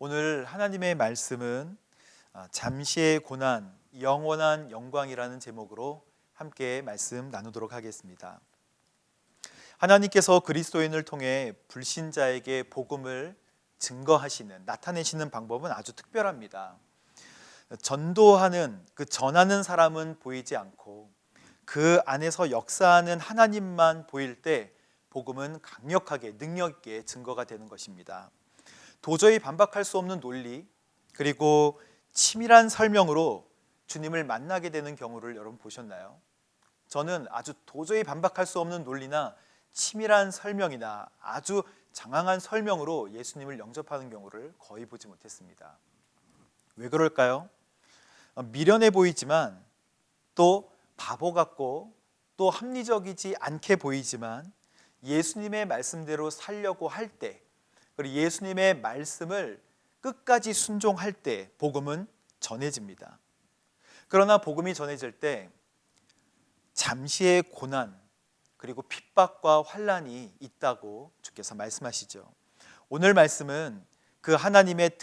오늘 하나님의 말씀은 잠시의 고난, 영원한 영광이라는 제목으로 함께 말씀 나누도록 하겠습니다. 하나님께서 그리스도인을 통해 불신자에게 복음을 증거하시는, 나타내시는 방법은 아주 특별합니다. 전도하는, 전하는 사람은 보이지 않고 그 안에서 역사하는 하나님만 보일 때 복음은 강력하게, 능력 있게 증거가 되는 것입니다. 도저히 반박할 수 없는 논리, 그리고 치밀한 설명으로 주님을 만나게 되는 경우를 여러분 보셨나요? 저는 아주 도저히 반박할 수 없는 논리나 치밀한 설명이나 아주 장황한 설명으로 예수님을 영접하는 경우를 거의 보지 못했습니다. 왜 그럴까요? 미련해 보이지만, 또 바보 같고, 또 합리적이지 않게 보이지만 예수님의 말씀대로 살려고 할 때, 그리고 예수님의 말씀을 끝까지 순종할 때 복음은 전해집니다. 그러나 복음이 전해질 때 잠시의 고난, 그리고 핍박과 환난이 있다고 주께서 말씀하시죠. 오늘 말씀은 그 하나님의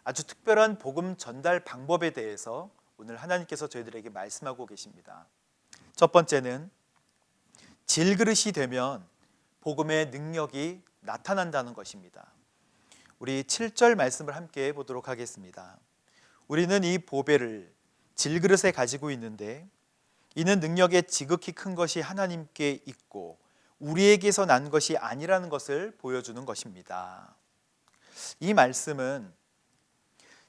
아주 특별한 복음 전달 방법에 대해서 오늘 하나님께서 저희들에게 말씀하고 계십니다. 첫 번째는 질그릇이 되면 복음의 능력이 나타난다는 것입니다. 우리 7절 말씀을 함께 보도록 하겠습니다. 우리는 이 보배를 질그릇에 가지고 있는데 이는 능력의 지극히 큰 것이 하나님께 있고 우리에게서 난 것이 아니라는 것을 보여주는 것입니다. 이 말씀은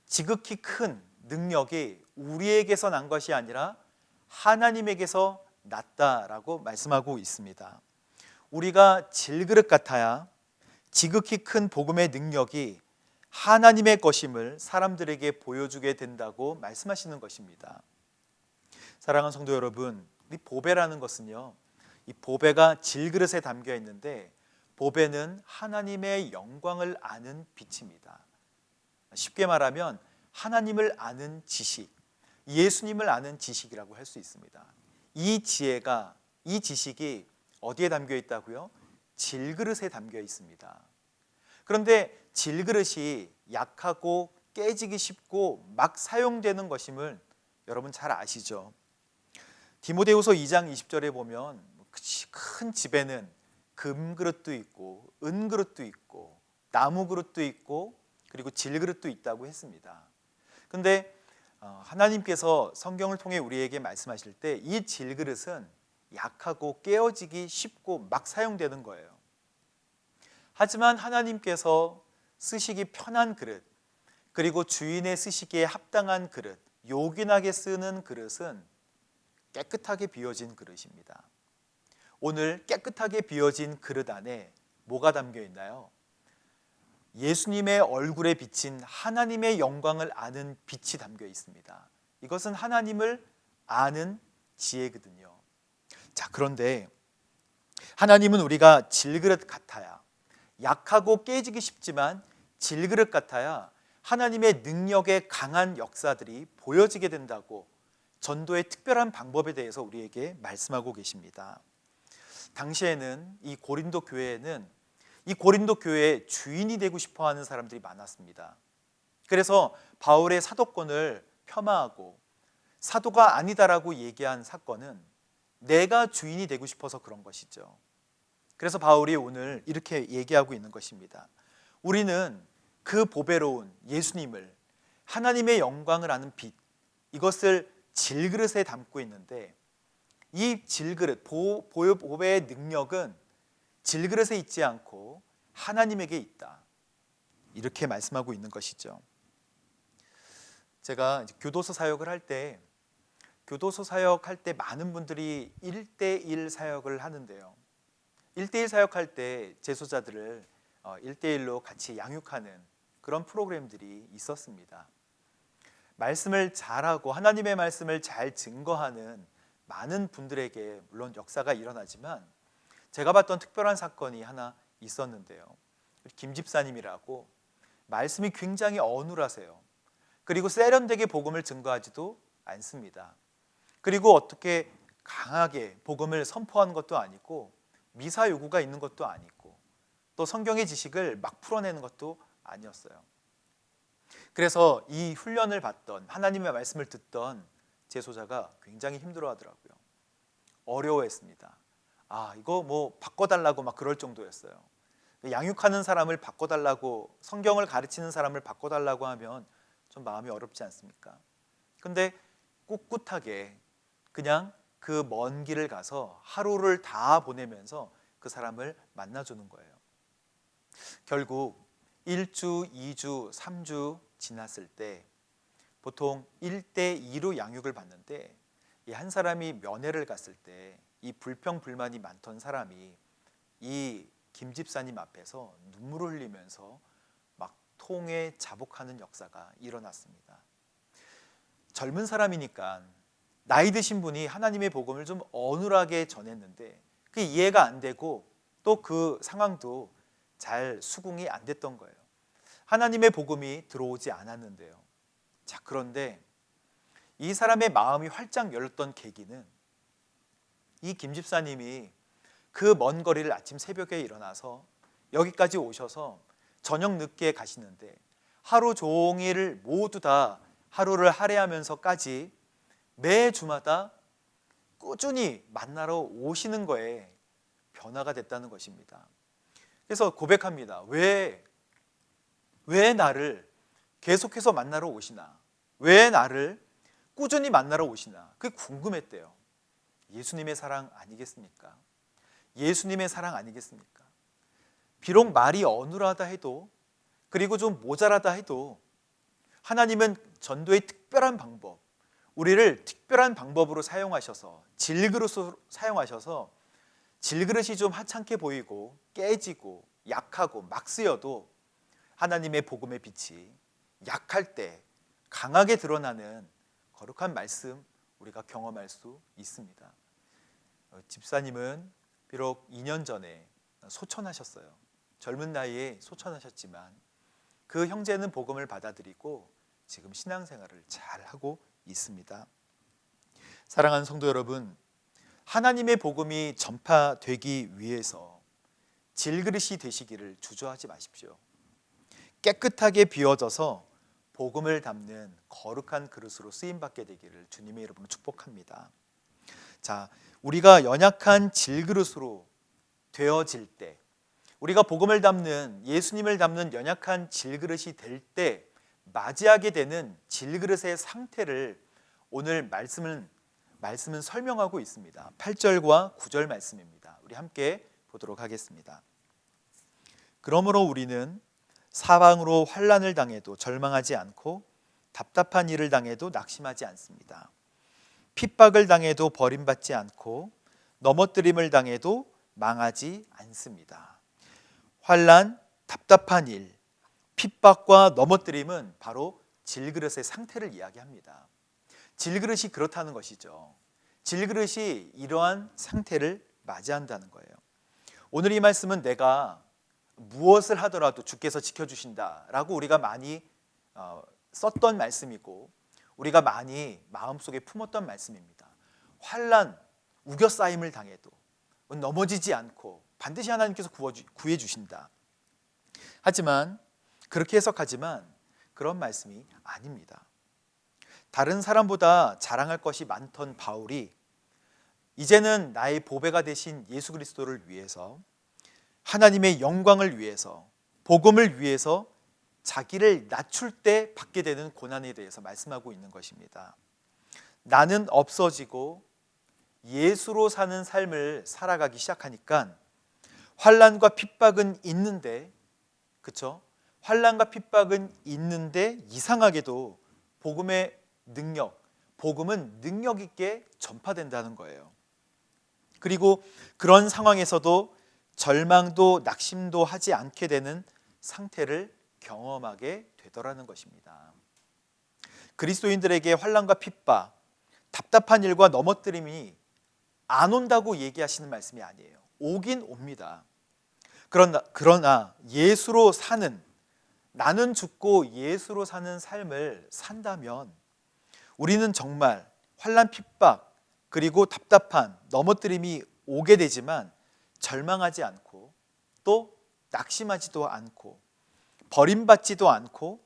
지극히 큰 능력이 우리에게서 난 것이 아니라 하나님에게서 났다라고 말씀하고 있습니다. 우리가 질그릇 같아야 지극히 큰 복음의 능력이 하나님의 것임을 사람들에게 보여주게 된다고 말씀하시는 것입니다. 사랑하는 성도 여러분, 이 보배라는 것은요, 이 보배가 질그릇에 담겨 있는데 보배는 하나님의 영광을 아는 빛입니다. 쉽게 말하면 하나님을 아는 지식, 예수님을 아는 지식이라고 할 수 있습니다. 이 지식이 어디에 담겨 있다고요? 질그릇에 담겨 있습니다. 그런데 질그릇이 약하고 깨지기 쉽고 막 사용되는 것임을 여러분 잘 아시죠? 디모데후서 2장 20절에 보면 큰 집에는 금그릇도 있고 은그릇도 있고 나무그릇도 있고 그리고 질그릇도 있다고 했습니다. 그런데 하나님께서 성경을 통해 우리에게 말씀하실 때 이 질그릇은 약하고 깨어지기 쉽고 막 사용되는 거예요. 하지만 하나님께서 쓰시기 편한 그릇, 그리고 주인의 쓰시기에 합당한 그릇, 요긴하게 쓰는 그릇은 깨끗하게 비워진 그릇입니다. 오늘 깨끗하게 비워진 그릇 안에 뭐가 담겨 있나요? 예수님의 얼굴에 비친 하나님의 영광을 아는 빛이 담겨 있습니다. 이것은 하나님을 아는 지혜거든요. 자, 그런데 하나님은 우리가 질그릇 같아야, 약하고 깨지기 쉽지만 질그릇 같아야 하나님의 능력의 강한 역사들이 보여지게 된다고 전도의 특별한 방법에 대해서 우리에게 말씀하고 계십니다. 당시에는 이 고린도 교회의 주인이 되고 싶어하는 사람들이 많았습니다. 그래서 바울의 사도권을 폄하하고 사도가 아니다라고 얘기한 사건은 내가 주인이 되고 싶어서 그런 것이죠. 그래서 바울이 오늘 이렇게 얘기하고 있는 것입니다. 우리는 그 보배로운 예수님을, 하나님의 영광을 아는 빛, 이것을 질그릇에 담고 있는데 이 질그릇, 보배의 능력은 질그릇에 있지 않고 하나님에게 있다, 이렇게 말씀하고 있는 것이죠. 제가 교도소 사역을 할 때 많은 분들이 1대1 사역을 하는데요, 1대1 사역할 때 재소자들을 1대1로 같이 양육하는 그런 프로그램들이 있었습니다. 말씀을 잘하고 하나님의 말씀을 잘 증거하는 많은 분들에게 물론 역사가 일어나지만 제가 봤던 특별한 사건이 하나 있었는데요, 김 집사님이라고 말씀이 굉장히 어눌하세요. 그리고 세련되게 복음을 증거하지도 않습니다. 그리고 어떻게 강하게 복음을 선포하는 것도 아니고 미사 요구가 있는 것도 아니고 또 성경의 지식을 막 풀어내는 것도 아니었어요. 그래서 이 훈련을 받던 하나님의 말씀을 듣던 제소자가 굉장히 힘들어하더라고요. 어려워했습니다. 이거 뭐 바꿔달라고 막 그럴 정도였어요. 양육하는 사람을 바꿔달라고, 성경을 가르치는 사람을 바꿔달라고 하면 좀 마음이 어렵지 않습니까? 근데 꿋꿋하게 그냥 그 먼 길을 가서 하루를 다 보내면서 그 사람을 만나주는 거예요. 결국 1주, 2주, 3주 지났을 때 보통 1대2로 양육을 받는데, 이 한 사람이 면회를 갔을 때 이 불평불만이 많던 사람이 이 김 집사님 앞에서 눈물을 흘리면서 막 통에 자복하는 역사가 일어났습니다. 젊은 사람이니까 나이 드신 분이 하나님의 복음을 좀 어눌하게 전했는데 그게 이해가 안 되고 또 그 상황도 잘 수긍이 안 됐던 거예요. 하나님의 복음이 들어오지 않았는데요. 자, 그런데 이 사람의 마음이 활짝 열렸던 계기는 이 김 집사님이 그 먼 거리를 아침 새벽에 일어나서 여기까지 오셔서 저녁 늦게 가시는데 하루 종일 모두 다 하루를 할애하면서까지 매 주마다 꾸준히 만나러 오시는 거에 변화가 됐다는 것입니다. 그래서 고백합니다. 왜 나를 계속해서 만나러 오시나? 왜 나를 꾸준히 만나러 오시나? 그게 궁금했대요. 예수님의 사랑 아니겠습니까? 예수님의 사랑 아니겠습니까? 비록 말이 어눌하다 해도, 그리고 좀 모자라다 해도 하나님은 전도의 특별한 방법, 우리를 특별한 방법으로 사용하셔서, 질그릇으로 사용하셔서 질그릇이 좀 하찮게 보이고 깨지고 약하고 막 쓰여도 하나님의 복음의 빛이 약할 때 강하게 드러나는 거룩한 말씀, 우리가 경험할 수 있습니다. 집사님은 비록 2년 전에 소천하셨어요. 젊은 나이에 소천하셨지만 그 형제는 복음을 받아들이고 지금 신앙생활을 잘하고 있습니다. 사랑하는 성도 여러분, 하나님의 복음이 전파되기 위해서 질그릇이 되시기를 주저하지 마십시오. 깨끗하게 비워져서 복음을 담는 거룩한 그릇으로 쓰임받게 되기를 주님의 이름으로 축복합니다. 자, 우리가 연약한 질그릇으로 되어질 때, 우리가 복음을 담는, 예수님을 담는 연약한 질그릇이 될 때 맞이하게 되는 질그릇의 상태를 오늘 말씀은 설명하고 있습니다. 8절과 9절 말씀입니다. 우리 함께 보도록 하겠습니다. 그러므로 우리는 사방으로 환난을 당해도 절망하지 않고 답답한 일을 당해도 낙심하지 않습니다. 핍박을 당해도 버림받지 않고 넘어뜨림을 당해도 망하지 않습니다. 환난, 답답한 일, 핍박과 넘어뜨림은 바로 질그릇의 상태를 이야기합니다. 질그릇이 그렇다는 것이죠. 질그릇이 이러한 상태를 맞이한다는 거예요. 오늘 이 말씀은 내가 무엇을 하더라도 주께서 지켜주신다라고 우리가 많이 썼던 말씀이고 우리가 많이 마음속에 품었던 말씀입니다. 환난, 우겨싸임을 당해도 넘어지지 않고 반드시 하나님께서 구해 주신다. 하지만 그렇게 해석하지만 그런 말씀이 아닙니다. 다른 사람보다 자랑할 것이 많던 바울이 이제는 나의 보배가 되신 예수 그리스도를 위해서, 하나님의 영광을 위해서, 복음을 위해서 자기를 낮출 때 받게 되는 고난에 대해서 말씀하고 있는 것입니다. 나는 없어지고 예수로 사는 삶을 살아가기 시작하니까 환난과 핍박은 있는데, 그렇죠? 환난과 핍박은 있는데 이상하게도 복음의 능력, 복음은 능력 있게 전파된다는 거예요. 그리고 그런 상황에서도 절망도 낙심도 하지 않게 되는 상태를 경험하게 되더라는 것입니다. 그리스도인들에게 환난과 핍박, 답답한 일과 넘어뜨림이 안 온다고 얘기하시는 말씀이 아니에요. 오긴 옵니다. 그러나 예수로 사는, 나는 죽고 예수로 사는 삶을 산다면 우리는 정말 환난, 핍박, 그리고 답답한 넘어뜨림이 오게 되지만 절망하지 않고 또 낙심하지도 않고 버림받지도 않고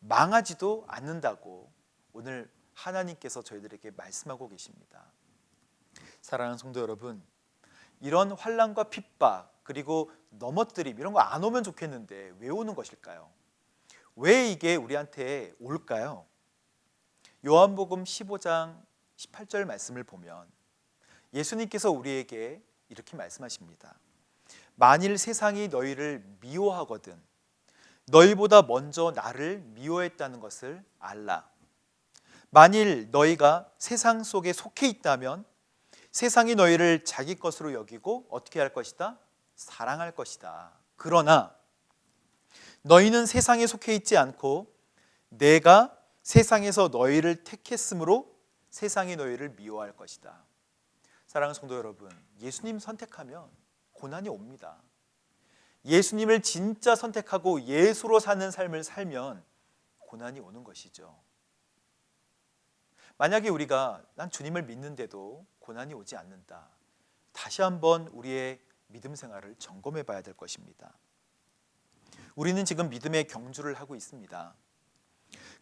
망하지도 않는다고 오늘 하나님께서 저희들에게 말씀하고 계십니다. 사랑하는 성도 여러분, 이런 환난과 핍박 그리고 넘어뜨림 이런 거 안 오면 좋겠는데 왜 오는 것일까요? 왜 이게 우리한테 올까요? 요한복음 15장 18절 말씀을 보면 예수님께서 우리에게 이렇게 말씀하십니다. 만일 세상이 너희를 미워하거든 너희보다 먼저 나를 미워했다는 것을 알라. 만일 너희가 세상 속에 속해 있다면 세상이 너희를 자기 것으로 여기고 어떻게 할 것이다? 사랑할 것이다. 그러나 너희는 세상에 속해 있지 않고 내가 세상에서 너희를 택했으므로 세상이 너희를 미워할 것이다. 사랑하는 성도 여러분, 예수님 선택하면 고난이 옵니다. 예수님을 진짜 선택하고 예수로 사는 삶을 살면 고난이 오는 것이죠. 만약에 우리가 난 주님을 믿는데도 고난이 오지 않는다. 다시 한번 우리의 믿음 생활을 점검해 봐야 될 것입니다. 우리는 지금 믿음의 경주를 하고 있습니다.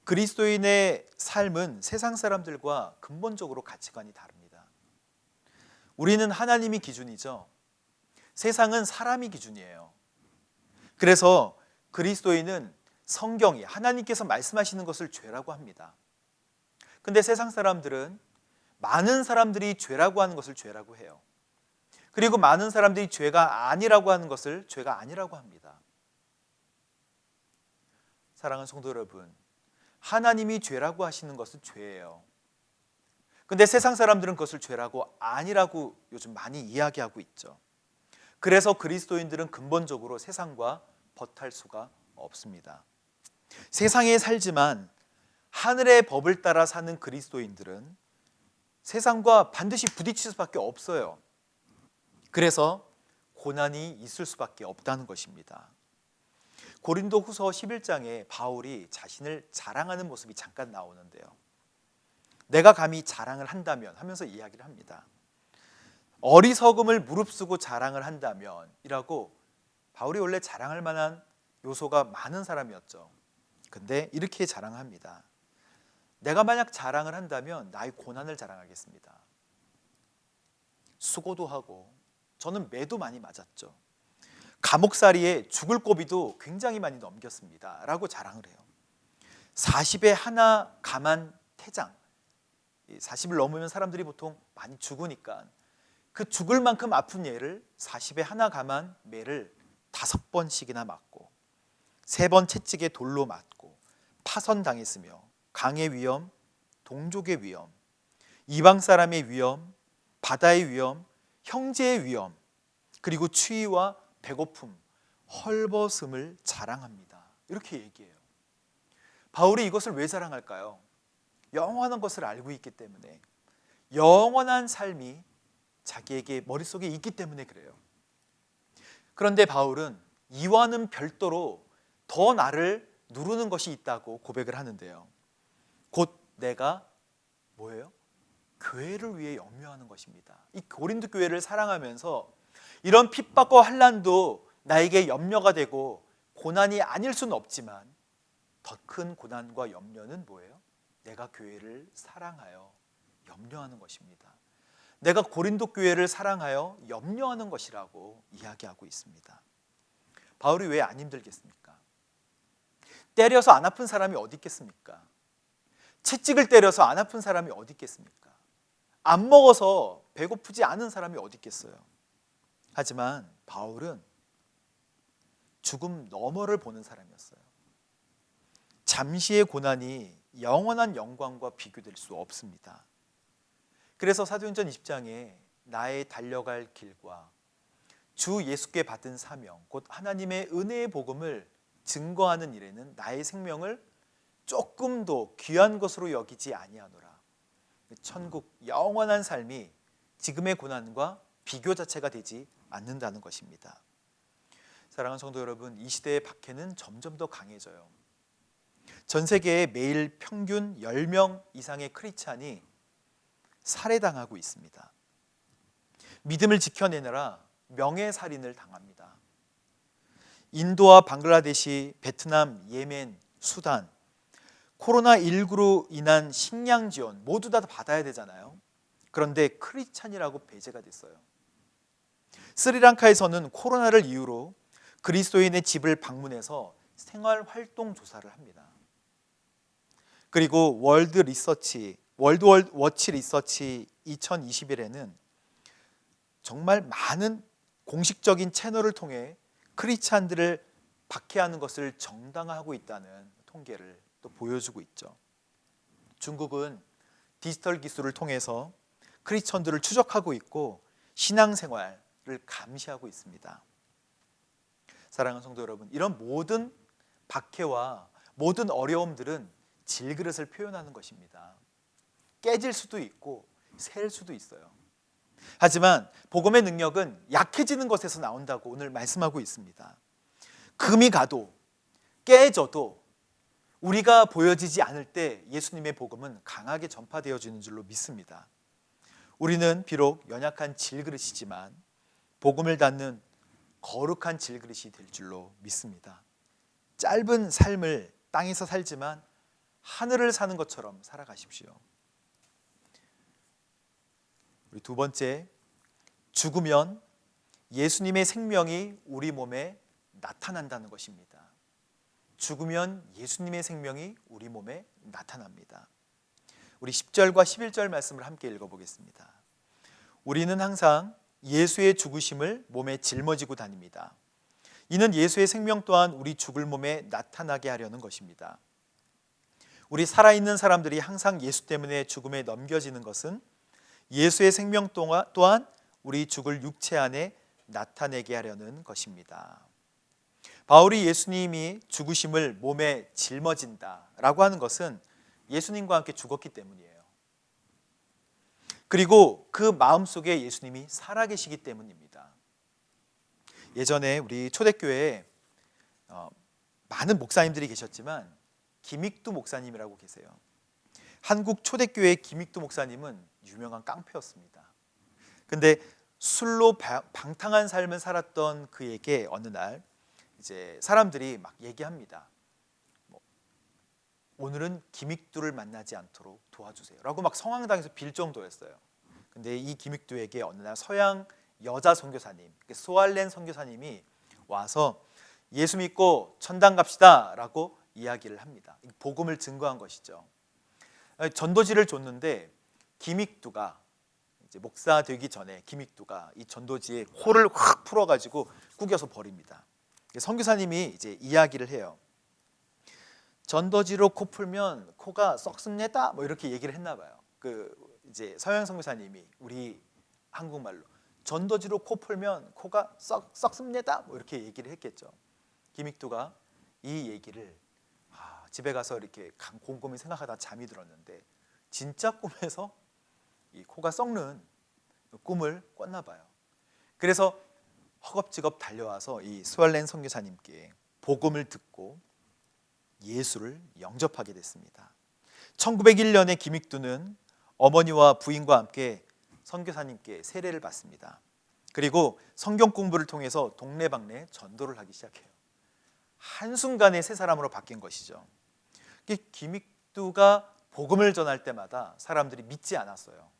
그리스도인의 삶은 세상 사람들과 근본적으로 가치관이 다릅니다. 우리는 하나님이 기준이죠. 세상은 사람이 기준이에요. 그래서 그리스도인은 성경이 하나님께서 말씀하시는 것을 죄라고 합니다. 근데 세상 사람들은 많은 사람들이 죄라고 하는 것을 죄라고 해요. 그리고 많은 사람들이 죄가 아니라고 하는 것을 죄가 아니라고 합니다. 사랑하는 성도 여러분, 하나님이 죄라고 하시는 것은 죄예요. 근데 세상 사람들은 그것을 죄라고 아니라고 요즘 많이 이야기하고 있죠. 그래서 그리스도인들은 근본적으로 세상과 벗할 수가 없습니다. 세상에 살지만 하늘의 법을 따라 사는 그리스도인들은 세상과 반드시 부딪힐 수밖에 없어요. 그래서 고난이 있을 수밖에 없다는 것입니다. 고린도 후서 11장에 바울이 자신을 자랑하는 모습이 잠깐 나오는데요. 내가 감히 자랑을 한다면 하면서 이야기를 합니다. 어리석음을 무릅쓰고 자랑을 한다면 이라고 바울이 원래 자랑할 만한 요소가 많은 사람이었죠. 근데 이렇게 자랑합니다. 내가 만약 자랑을 한다면 나의 고난을 자랑하겠습니다. 수고도 하고 저는 매도 많이 맞았죠. 감옥살이에 죽을 고비도 굉장히 많이 넘겼습니다 라고 자랑을 해요. 40에 하나 감한 태장, 40을 넘으면 사람들이 보통 많이 죽으니까 그 죽을 만큼 아픈 예를 40에 하나 감한 매를 5번씩이나 맞고 3번 채찍에 돌로 맞고 파선당했으며 강의 위험, 동족의 위험, 이방 사람의 위험, 바다의 위험, 형제의 위험, 그리고 추위와 배고픔, 헐벗음을 자랑합니다. 이렇게 얘기해요. 바울이 이것을 왜 자랑할까요? 영원한 것을 알고 있기 때문에, 영원한 삶이 자기에게 머릿속에 있기 때문에 그래요. 그런데 바울은 이와는 별도로 더 나를 누르는 것이 있다고 고백을 하는데요. 곧 내가 뭐예요? 교회를 위해 염려하는 것입니다. 이 고린도 교회를 사랑하면서 이런 핍박과 환난도 나에게 염려가 되고 고난이 아닐 수는 없지만 더 큰 고난과 염려는 뭐예요? 내가 교회를 사랑하여 염려하는 것입니다. 내가 고린도 교회를 사랑하여 염려하는 것이라고 이야기하고 있습니다. 바울이 왜 안 힘들겠습니까? 때려서 안 아픈 사람이 어디 있겠습니까? 채찍을 때려서 안 아픈 사람이 어디 있겠습니까? 안 먹어서 배고프지 않은 사람이 어디 있겠어요? 하지만 바울은 죽음 너머를 보는 사람이었어요. 잠시의 고난이 영원한 영광과 비교될 수 없습니다. 그래서 사도행전 20장에 나의 달려갈 길과 주 예수께 받은 사명, 곧 하나님의 은혜의 복음을 증거하는 일에는 나의 생명을 조금도 귀한 것으로 여기지 아니하노라. 천국 영원한 삶이 지금의 고난과 비교 자체가 되지 않는다는 것입니다. 사랑하는 성도 여러분, 이 시대의 박해는 점점 더 강해져요. 전 세계에 매일 평균 10명 이상의 크리스찬이 살해당하고 있습니다. 믿음을 지켜내느라 명예살인을 당합니다. 인도와 방글라데시, 베트남, 예멘, 수단 코로나19로 인한 식량 지원 모두 다 받아야 되잖아요. 그런데 크리스찬이라고 배제가 됐어요. 스리랑카에서는 코로나를 이유로 그리스도인의 집을 방문해서 생활활동 조사를 합니다. 그리고 월드워치 리서치 2021에는 정말 많은 공식적인 채널을 통해 크리스찬들을 박해하는 것을 정당화하고 있다는 통계를 또 보여주고 있죠. 중국은 디지털 기술을 통해서 크리스천들을 추적하고 있고 신앙생활을 감시하고 있습니다. 사랑하는 성도 여러분, 이런 모든 박해와 모든 어려움들은 질그릇을 표현하는 것입니다. 깨질 수도 있고 셀 수도 있어요. 하지만 복음의 능력은 약해지는 것에서 나온다고 오늘 말씀하고 있습니다. 금이 가도 깨져도 우리가 보여지지 않을 때 예수님의 복음은 강하게 전파되어지는 줄로 믿습니다. 우리는 비록 연약한 질그릇이지만 복음을 닫는 거룩한 질그릇이 될 줄로 믿습니다. 짧은 삶을 땅에서 살지만 하늘을 사는 것처럼 살아가십시오. 우리 두 번째, 죽으면 예수님의 생명이 우리 몸에 나타난다는 것입니다. 죽으면 예수님의 생명이 우리 몸에 나타납니다. 우리 10절과 11절 말씀을 함께 읽어보겠습니다. 우리는 항상 예수의 죽으심을 몸에 짊어지고 다닙니다. 이는 예수의 생명 또한 우리 죽을 몸에 나타나게 하려는 것입니다. 우리 살아있는 사람들이 항상 예수 때문에 죽음에 넘겨지는 것은 예수의 생명 또한 우리 죽을 육체 안에 나타내게 하려는 것입니다. 바울이 예수님이 죽으심을 몸에 짊어진다라고 하는 것은 예수님과 함께 죽었기 때문이에요. 그리고 그 마음속에 예수님이 살아계시기 때문입니다. 예전에 우리 초대교회에 많은 목사님들이 계셨지만 김익두 목사님이라고 계세요. 한국 초대교회의 김익두 목사님은 유명한 깡패였습니다. 근데 술로 방탕한 삶을 살았던 그에게 어느 날 이제 사람들이 막 얘기합니다. 오늘은 김익두를 만나지 않도록 도와주세요 라고 막 성황당에서 빌 정도였어요. 근데 이 김익두에게 어느 날 서양 여자 선교사님, 소알렌 선교사님이 와서 예수 믿고 천당 갑시다 라고 이야기를 합니다. 복음을 증거한 것이죠. 전도지를 줬는데 김익두가 이제 목사 되기 전에 김익두가 이 전도지에 홀을 확 풀어가지고 구겨서 버립니다. 선교사님이 이제 이야기를 해요. 전도지로 코 풀면 코가 썩습니다. 뭐 이렇게 얘기를 했나 봐요. 이제 서양 선교사님이 우리 한국말로 전도지로 코 풀면 코가 썩습니다. 뭐 이렇게 얘기를 했겠죠. 김익두가 이 얘기를 집에 가서 이렇게 곰곰이 생각하다 잠이 들었는데 진짜 꿈에서 이 코가 썩는 꿈을 꿨나 봐요. 그래서 허겁지겁 달려와서 이 스왈렌 선교사님께 복음을 듣고 예수를 영접하게 됐습니다. 1901년에 김익두는 어머니와 부인과 함께 선교사님께 세례를 받습니다. 그리고 성경 공부를 통해서 동네방네 전도를 하기 시작해요. 한순간에 새 사람으로 바뀐 것이죠. 김익두가 복음을 전할 때마다 사람들이 믿지 않았어요.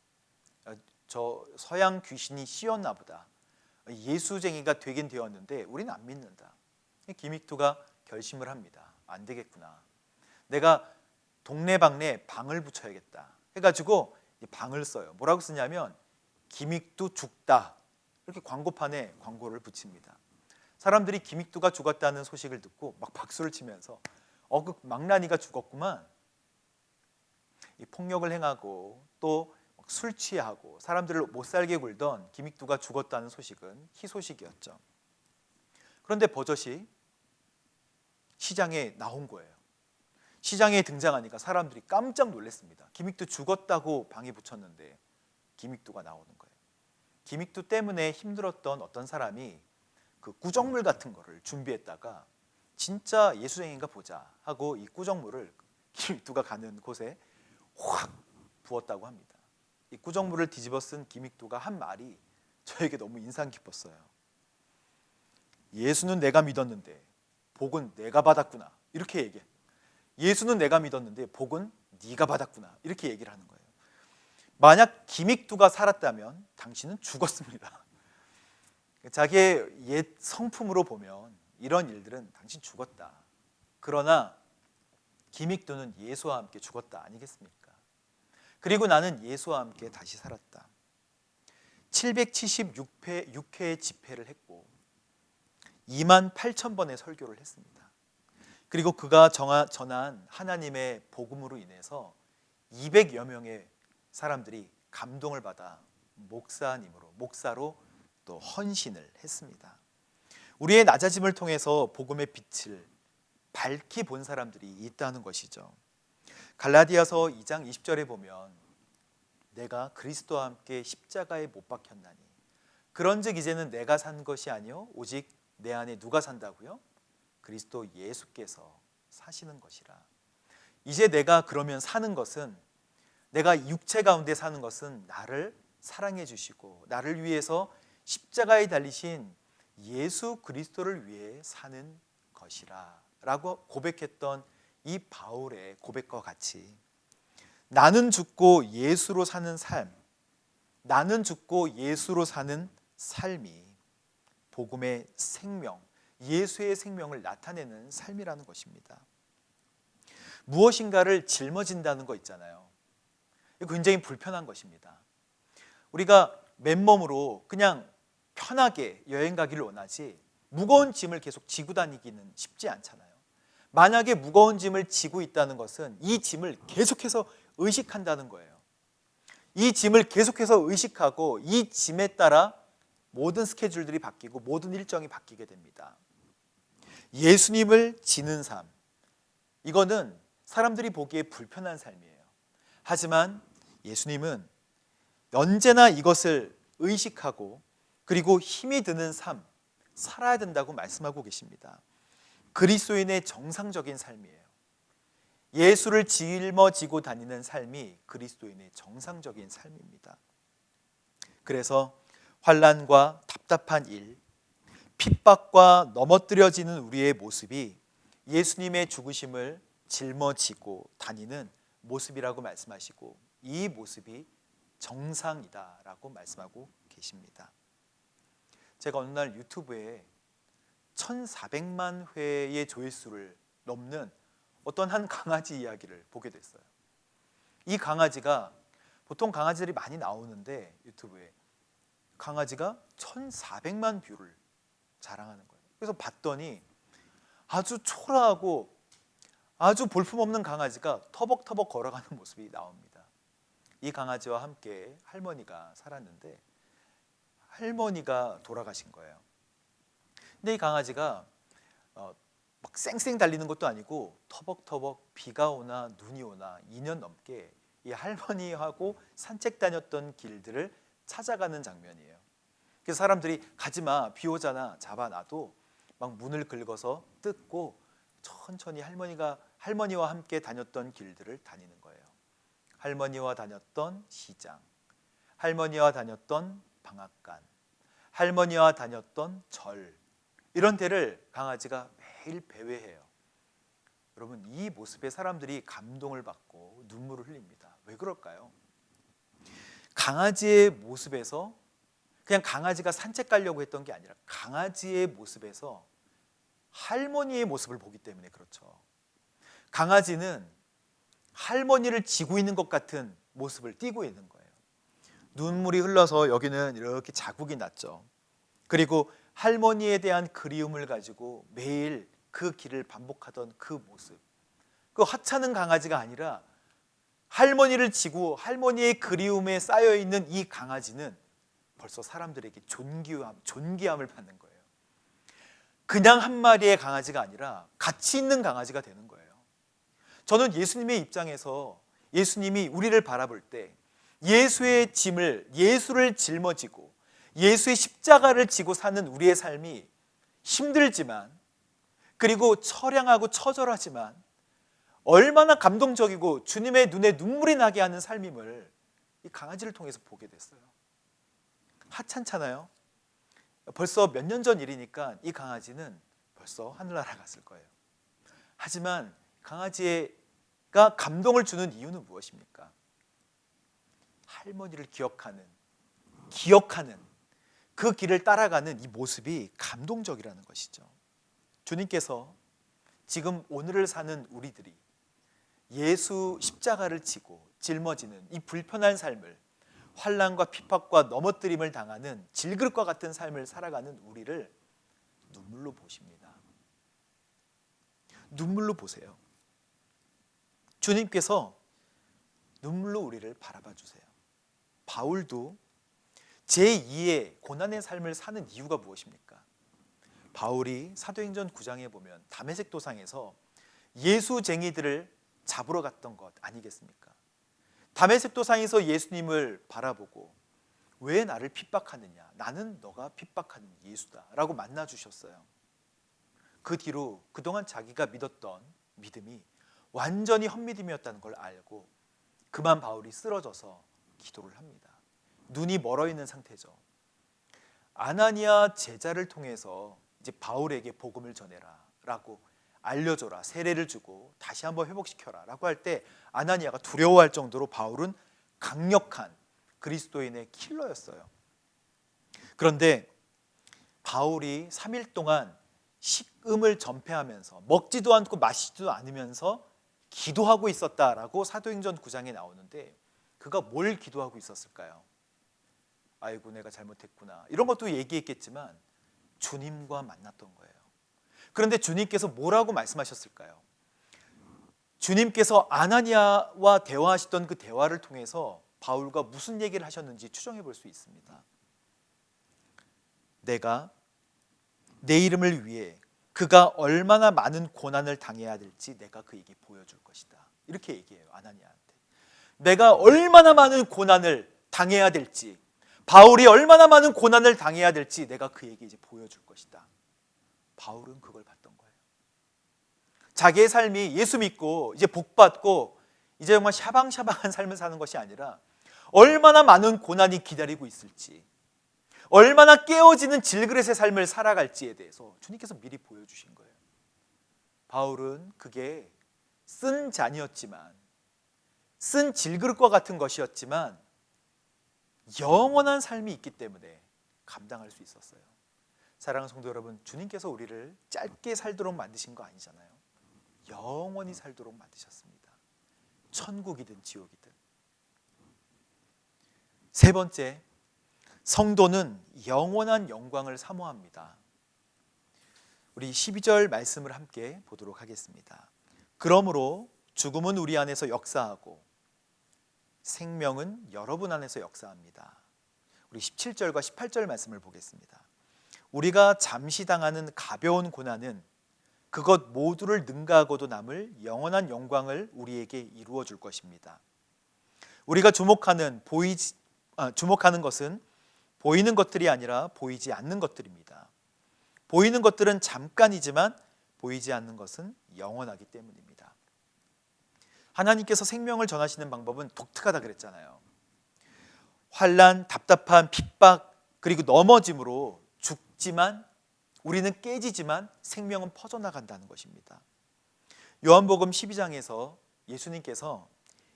저 서양 귀신이 씌었나 보다. 예수쟁이가 되긴 되었는데 우리는 안 믿는다. 김익두가 결심을 합니다. 안 되겠구나. 내가 동네방네 방을 붙여야겠다 해가지고 방을 써요. 뭐라고 쓰냐면 김익두 죽다 이렇게 광고판에 광고를 붙입니다. 사람들이 김익두가 죽었다는 소식을 듣고 막 박수를 치면서 그 망나니가 죽었구만. 이 폭력을 행하고 또 술 취하고 사람들을 못 살게 굴던 김익두가 죽었다는 소식은 희소식이었죠. 그런데 버젓이 시장에 나온 거예요. 시장에 등장하니까 사람들이 깜짝 놀랐습니다. 김익두 죽었다고 방에 붙였는데 김익두가 나오는 거예요. 김익두 때문에 힘들었던 어떤 사람이 그 구정물 같은 거를 준비했다가 진짜 예수쟁이인가 보자 하고 이 구정물을 김익두가 가는 곳에 확 부었다고 합니다. 이 구정물을 뒤집어 쓴 김익두가 한 말이 저에게 너무 인상 깊었어요. 예수는 내가 믿었는데 복은 내가 받았구나. 이렇게 얘기해. 예수는 내가 믿었는데 복은 네가 받았구나. 이렇게 얘기를 하는 거예요. 만약 김익두가 살았다면 당신은 죽었습니다. 자기의 옛 성품으로 보면 이런 일들은 당신 죽었다. 그러나 김익두는 예수와 함께 죽었다 아니겠습니까? 그리고 나는 예수와 함께 다시 살았다. 776회의 집회를 했고 28,000번의 설교를 했습니다. 그리고 그가 전한 하나님의 복음으로 인해서 200여 명의 사람들이 감동을 받아 목사로 또 헌신을 했습니다. 우리의 낮아짐을 통해서 복음의 빛을 밝히 본 사람들이 있다는 것이죠. 갈라디아서 2장 20절에 보면 내가 그리스도와 함께 십자가에 못 박혔나니 그런즉 이제는 내가 산 것이 아니요 오직 내 안에 누가 산다고요? 그리스도 예수께서 사시는 것이라. 이제 내가 그러면 사는 것은, 내가 육체 가운데 사는 것은 나를 사랑해 주시고 나를 위해서 십자가에 달리신 예수 그리스도를 위해 사는 것이라 라고 고백했던 이 바울의 고백과 같이 나는 죽고 예수로 사는 삶, 나는 죽고 예수로 사는 삶이 복음의 생명, 예수의 생명을 나타내는 삶이라는 것입니다. 무엇인가를 짊어진다는 거 있잖아요. 굉장히 불편한 것입니다. 우리가 맨몸으로 그냥 편하게 여행 가기를 원하지 무거운 짐을 계속 지고 다니기는 쉽지 않잖아요. 만약에 무거운 짐을 지고 있다는 것은 이 짐을 계속해서 의식한다는 거예요. 이 짐을 계속해서 의식하고 이 짐에 따라 모든 스케줄들이 바뀌고 모든 일정이 바뀌게 됩니다. 예수님을 지는 삶, 이거는 사람들이 보기에 불편한 삶이에요. 하지만 예수님은 언제나 이것을 의식하고 그리고 힘이 드는 삶, 살아야 된다고 말씀하고 계십니다. 그리스도인의 정상적인 삶이에요. 예수를 짊어지고 다니는 삶이 그리스도인의 정상적인 삶입니다. 그래서 환난과 답답한 일, 핍박과 넘어뜨려지는 우리의 모습이 예수님의 죽으심을 짊어지고 다니는 모습이라고 말씀하시고 이 모습이 정상이다라고 말씀하고 계십니다. 제가 어느 날 유튜브에 1,400만 회의 조회수를 넘는 어떤 한 강아지 이야기를 보게 됐어요. 이 강아지가, 보통 강아지들이 많이 나오는데 유튜브에 강아지가 1,400만 뷰를 자랑하는 거예요. 그래서 봤더니 아주 초라하고 아주 볼품없는 강아지가 터벅터벅 걸어가는 모습이 나옵니다. 이 강아지와 함께 할머니가 살았는데 할머니가 돌아가신 거예요. 근데 이 강아지가 막 쌩쌩 달리는 것도 아니고 터벅터벅 비가 오나 눈이 오나 2년 넘게 이 할머니하고 산책 다녔던 길들을 찾아가는 장면이에요. 그래서 사람들이 가지마, 비 오잖아, 잡아놔도 막 문을 긁어서 뜯고 천천히 할머니와 함께 다녔던 길들을 다니는 거예요. 할머니와 다녔던 시장, 할머니와 다녔던 방앗간, 할머니와 다녔던 절, 이런 데를 강아지가 매일 배회해요. 여러분, 이 모습에 사람들이 감동을 받고 눈물을 흘립니다. 왜 그럴까요? 강아지의 모습에서, 그냥 강아지가 산책 가려고 했던 게 아니라 강아지의 모습에서 할머니의 모습을 보기 때문에 그렇죠. 강아지는 할머니를 지고 있는 것 같은 모습을 띠고 있는 거예요. 눈물이 흘러서 여기는 이렇게 자국이 났죠. 그리고 할머니에 대한 그리움을 가지고 매일 그 길을 반복하던 그 모습, 그 하찮은 강아지가 아니라 할머니를 지고 할머니의 그리움에 쌓여있는 이 강아지는 벌써 사람들에게 존귀함을 받는 거예요. 그냥 한 마리의 강아지가 아니라 가치 있는 강아지가 되는 거예요. 저는 예수님의 입장에서 예수님이 우리를 바라볼 때 예수의 짐을, 예수를 짊어지고 예수의 십자가를 지고 사는 우리의 삶이 힘들지만, 그리고 처량하고 처절하지만 얼마나 감동적이고 주님의 눈에 눈물이 나게 하는 삶임을 이 강아지를 통해서 보게 됐어요. 하찮잖아요. 벌써 몇 년 전 일이니까 이 강아지는 벌써 하늘나라 갔을 거예요. 하지만 강아지가 감동을 주는 이유는 무엇입니까? 할머니를 기억하는 그 길을 따라가는 이 모습이 감동적이라는 것이죠. 주님께서 지금 오늘을 사는 우리들이 예수 십자가를 지고 짊어지는 이 불편한 삶을, 환난과 핍박과 넘어뜨림을 당하는 질그릇과 같은 삶을 살아가는 우리를 눈물로 보십니다. 눈물로 보세요. 주님께서 눈물로 우리를 바라봐 주세요. 바울도 제2의 고난의 삶을 사는 이유가 무엇입니까? 바울이 사도행전 9장에 보면 다메섹 도상에서 예수쟁이들을 잡으러 갔던 것 아니겠습니까? 다메섹 도상에서 예수님을 바라보고 왜 나를 핍박하느냐, 나는 너가 핍박하는 예수다 라고 만나 주셨어요. 그 뒤로 그동안 자기가 믿었던 믿음이 완전히 헛믿음이었다는 걸 알고 그만 바울이 쓰러져서 기도를 합니다. 눈이 멀어 있는 상태죠. 아나니아 제자를 통해서 이제 바울에게 복음을 전해라 라고 알려줘라, 세례를 주고 다시 한번 회복시켜라 라고 할 때 아나니아가 두려워할 정도로 바울은 강력한 그리스도인의 킬러였어요. 그런데 바울이 3일 동안 식음을 전폐하면서 먹지도 않고 마시지도 않으면서 기도하고 있었다라고 사도행전 9장에 나오는데 그가 뭘 기도하고 있었을까요? 아이고 내가 잘못했구나 이런 것도 얘기했겠지만 주님과 만났던 거예요. 그런데 주님께서 뭐라고 말씀하셨을까요? 주님께서 아나니아와 대화하시던 그 대화를 통해서 바울과 무슨 얘기를 하셨는지 추정해 볼 수 있습니다. 내가 내 이름을 위해 그가 얼마나 많은 고난을 당해야 될지 내가 그에게 보여줄 것이다. 이렇게 얘기해요. 아나니아한테. 내가 얼마나 많은 고난을 당해야 될지, 바울이 얼마나 많은 고난을 당해야 될지 내가 그에게 이제 보여줄 것이다. 바울은 그걸 봤던 거예요. 자기의 삶이 예수 믿고 이제 복 받고 이제 정말 샤방샤방한 삶을 사는 것이 아니라 얼마나 많은 고난이 기다리고 있을지, 얼마나 깨어지는 질그릇의 삶을 살아갈지에 대해서 주님께서 미리 보여주신 거예요. 바울은 그게 쓴 잔이었지만, 쓴 질그릇과 같은 것이었지만 영원한 삶이 있기 때문에 감당할 수 있었어요. 사랑하는 성도 여러분, 주님께서 우리를 짧게 살도록 만드신 거 아니잖아요. 영원히 살도록 만드셨습니다. 천국이든 지옥이든. 세 번째, 성도는 영원한 영광을 사모합니다. 우리 12절 말씀을 함께 보도록 하겠습니다. 그러므로 죽음은 우리 안에서 역사하고 생명은 여러분 안에서 역사합니다. 우리 17절과 18절 말씀을 보겠습니다. 우리가 잠시 당하는 가벼운 고난은 그것 모두를 능가하고도 남을 영원한 영광을 우리에게 이루어 줄 것입니다. 우리가 주목하는 것은 보이는 것들이 아니라 보이지 않는 것들입니다. 보이는 것들은 잠깐이지만 보이지 않는 것은 영원하기 때문입니다. 하나님께서 생명을 전하시는 방법은 독특하다 그랬잖아요. 환난, 답답한 핍박, 그리고 넘어짐으로 죽지만, 우리는 깨지지만 생명은 퍼져나간다는 것입니다. 요한복음 12장에서 예수님께서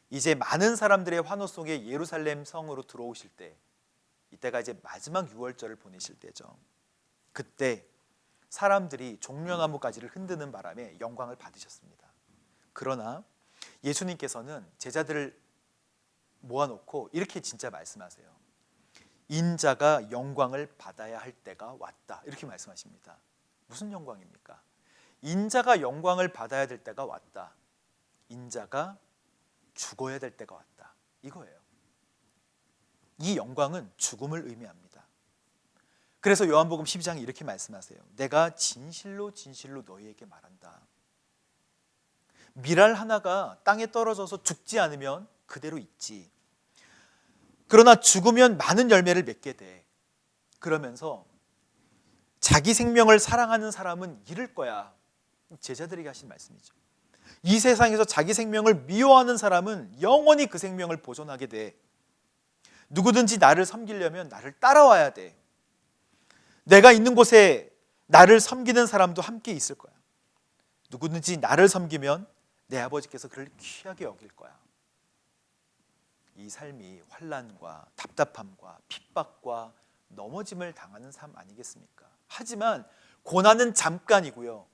이제 많은 사람들의 환호 속에 예루살렘 성으로 들어오실 때, 이때가 이제 마지막 유월절을 보내실 때죠. 그때 사람들이 종려나무 가지를 흔드는 바람에 영광을 받으셨습니다. 그러나 예수님께서는 제자들을 모아놓고 이렇게 진짜 말씀하세요. 인자가 영광을 받아야 할 때가 왔다. 이렇게 말씀하십니다. 무슨 영광입니까? 인자가 영광을 받아야 될 때가 왔다. 인자가 죽어야 될 때가 왔다. 이거예요. 이 영광은 죽음을 의미합니다. 그래서 요한복음 12장에 이렇게 말씀하세요. 내가 진실로 진실로 너희에게 말한다. 밀알 하나가 땅에 떨어져서 죽지 않으면 그대로 있지. 그러나 죽으면 많은 열매를 맺게 돼. 그러면서 자기 생명을 사랑하는 사람은 잃을 거야. 제자들에게 하신 말씀이죠. 이 세상에서 자기 생명을 미워하는 사람은 영원히 그 생명을 보존하게 돼. 누구든지 나를 섬기려면 나를 따라와야 돼. 내가 있는 곳에 나를 섬기는 사람도 함께 있을 거야. 누구든지 나를 섬기면 내 아버지께서 그를 귀하게 여길 거야. 이 삶이 환난과 답답함과 핍박과 넘어짐을 당하는 삶 아니겠습니까? 하지만 고난은 잠깐이고요,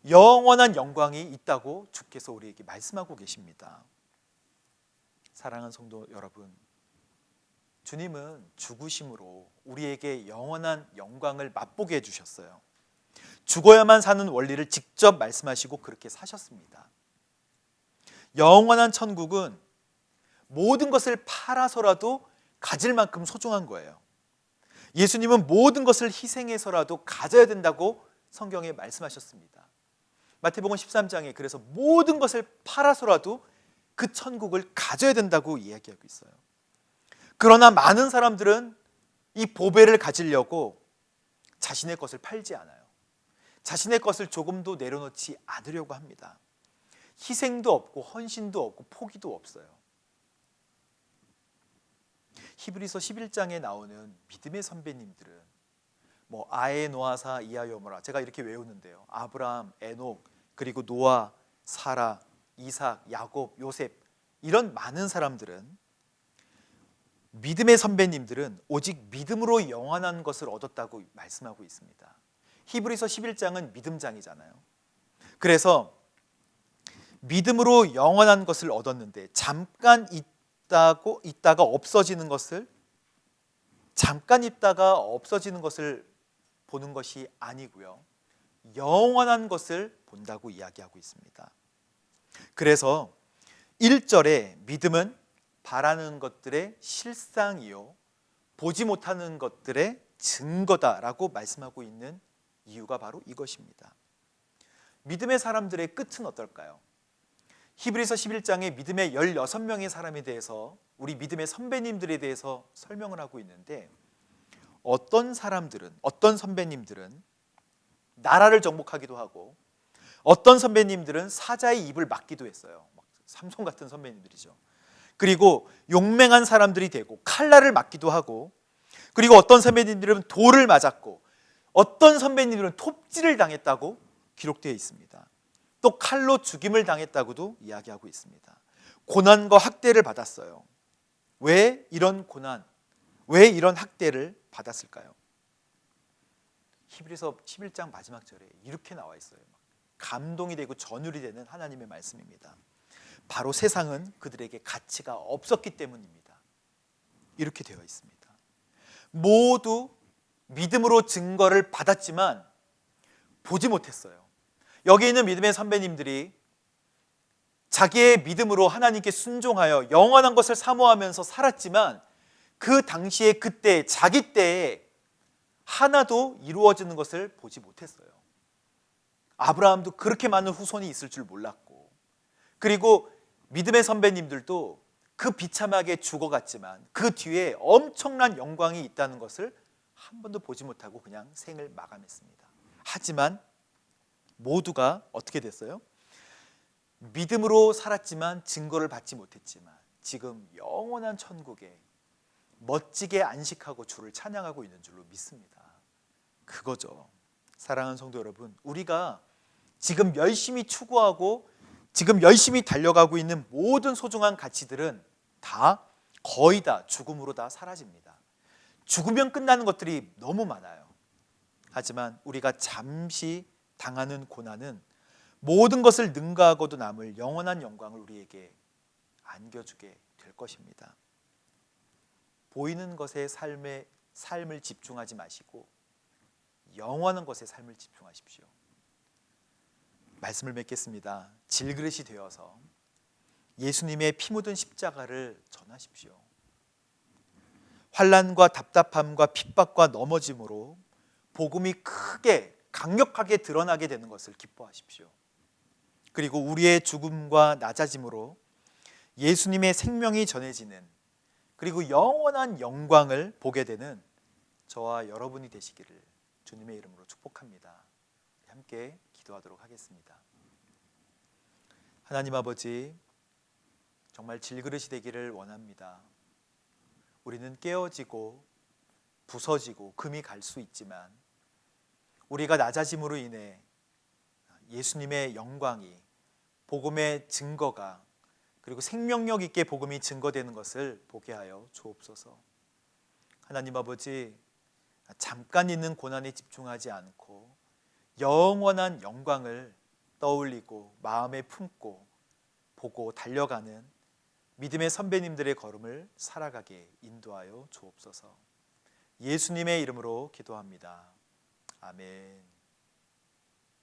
영원한 영광이 있다고 주께서 우리에게 말씀하고 계십니다. 사랑하는 성도 여러분, 주님은 죽으심으로 우리에게 영원한 영광을 맛보게 해주셨어요. 죽어야만 사는 원리를 직접 말씀하시고 그렇게 사셨습니다. 영원한 천국은 모든 것을 팔아서라도 가질 만큼 소중한 거예요. 예수님은 모든 것을 희생해서라도 가져야 된다고 성경에 말씀하셨습니다. 마태복음 13장에 그래서 모든 것을 팔아서라도 그 천국을 가져야 된다고 이야기하고 있어요. 그러나 많은 사람들은 이 보배를 가지려고 자신의 것을 팔지 않아요. 자신의 것을 조금도 내려놓지 않으려고 합니다. 희생도 없고 헌신도 없고 포기도 없어요. 히브리서 11장에 나오는 믿음의 선배님들은 아에 노아사 이하여모라, 제가 이렇게 외우는데요, 아브라함, 에녹, 그리고 노아, 사라, 이삭, 야곱, 요셉, 이런 많은 사람들은, 믿음의 선배님들은 오직 믿음으로 영원한 것을 얻었다고 말씀하고 있습니다. 히브리서 11장은 믿음장이잖아요. 그래서 믿음으로 영원한 것을 얻었는데 잠깐 있다가 없어지는 것을, 잠깐 있다가 없어지는 것을 보는 것이 아니고요, 영원한 것을 본다고 이야기하고 있습니다. 그래서 1절에 믿음은 바라는 것들의 실상이요 보지 못하는 것들의 증거다라고 말씀하고 있는 이유가 바로 이것입니다. 믿음의 사람들의 끝은 어떨까요? 히브리서 11장에 믿음의 16명의 사람에 대해서, 우리 믿음의 선배님들에 대해서 설명을 하고 있는데, 어떤 사람들은, 어떤 선배님들은 나라를 정복하기도 하고, 어떤 선배님들은 사자의 입을 막기도 했어요. 삼손 같은 선배님들이죠. 그리고 용맹한 사람들이 되고 칼날을 맞기도 하고, 그리고 어떤 선배님들은 돌을 맞았고, 어떤 선배님들은 톱질을 당했다고 기록되어 있습니다. 또 칼로 죽임을 당했다고도 이야기하고 있습니다. 고난과 학대를 받았어요. 왜 이런 고난, 왜 이런 학대를 받았을까요? 히브리서 11장 마지막 절에 이렇게 나와 있어요. 감동이 되고 전율이 되는 하나님의 말씀입니다. 바로 세상은 그들에게 가치가 없었기 때문입니다. 이렇게 되어 있습니다. 모두 믿음으로 증거를 받았지만 보지 못했어요. 여기 있는 믿음의 선배님들이 자기의 믿음으로 하나님께 순종하여 영원한 것을 사모하면서 살았지만, 그 당시에, 그때, 자기 때에 하나도 이루어지는 것을 보지 못했어요. 아브라함도 그렇게 많은 후손이 있을 줄 몰랐고, 그리고 믿음의 선배님들도 그 비참하게 죽어갔지만 그 뒤에 엄청난 영광이 있다는 것을 한 번도 보지 못하고 그냥 생을 마감했습니다. 하지만 모두가 어떻게 됐어요? 믿음으로 살았지만 증거를 받지 못했지만 지금 영원한 천국에 멋지게 안식하고 주를 찬양하고 있는 줄로 믿습니다. 그거죠. 사랑하는 성도 여러분, 우리가 지금 열심히 추구하고 지금 열심히 달려가고 있는 모든 소중한 가치들은 거의 다 죽음으로 다 사라집니다. 죽으면 끝나는 것들이 너무 많아요. 하지만 우리가 잠시 당하는 고난은 모든 것을 능가하고도 남을 영원한 영광을 우리에게 안겨주게 될 것입니다. 보이는 것에 삶을 집중하지 마시고 영원한 것에 삶을 집중하십시오. 말씀을 맺겠습니다. 질그릇이 되어서 예수님의 피 묻은 십자가를 전하십시오. 환난과 답답함과 핍박과 넘어짐으로 복음이 크게 강력하게 드러나게 되는 것을 기뻐하십시오. 그리고 우리의 죽음과 낮아짐으로 예수님의 생명이 전해지는, 그리고 영원한 영광을 보게 되는 저와 여러분이 되시기를 주님의 이름으로 축복합니다. 함께 기도하도록 하겠습니다. 하나님 아버지, 정말 질그릇이 되기를 원합니다. 우리는 깨어지고 부서지고 금이 갈 수 있지만 우리가 낮아짐으로 인해 예수님의 영광이 복음의 증거가, 그리고 생명력 있게 복음이 증거되는 것을 보게 하여 주옵소서. 하나님 아버지, 잠깐 있는 고난에 집중하지 않고 영원한 영광을 떠올리고 마음에 품고 보고 달려가는 믿음의 선배님들의 걸음을 살아가게 인도하여 주옵소서. 예수님의 이름으로 기도합니다. 아멘.